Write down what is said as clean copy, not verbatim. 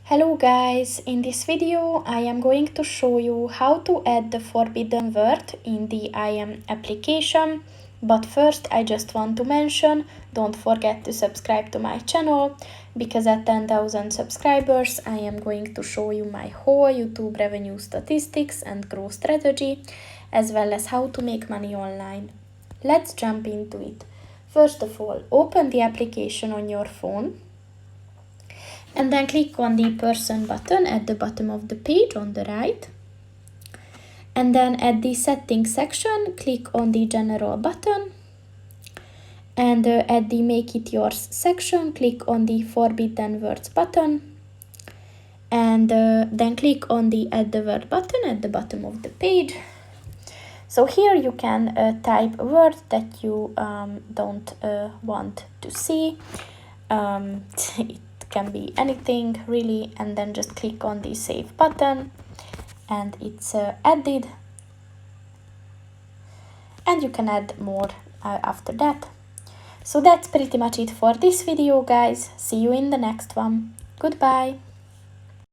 Hello guys, in this video I am going to show you how to add the forbidden word in the IM application. But first I just want to mention, don't forget to subscribe to my channel, because at 10,000 subscribers I am going to show you my whole YouTube revenue statistics and growth strategy, as well as how to make money online. Let's jump into it. First of all, open the application on your phone. And then click on the person button at the bottom of the page on the right. And then at the settings section, click on the general button. And at the make it yours section, click on the forbidden words button. And then click on the add the word button at the bottom of the page. So here you can type a word that you don't want to see. It can be anything really, and then just click on the save button and it's added, and you can add more after that. So that's pretty much it for this video, guys. See you in the next one. Goodbye.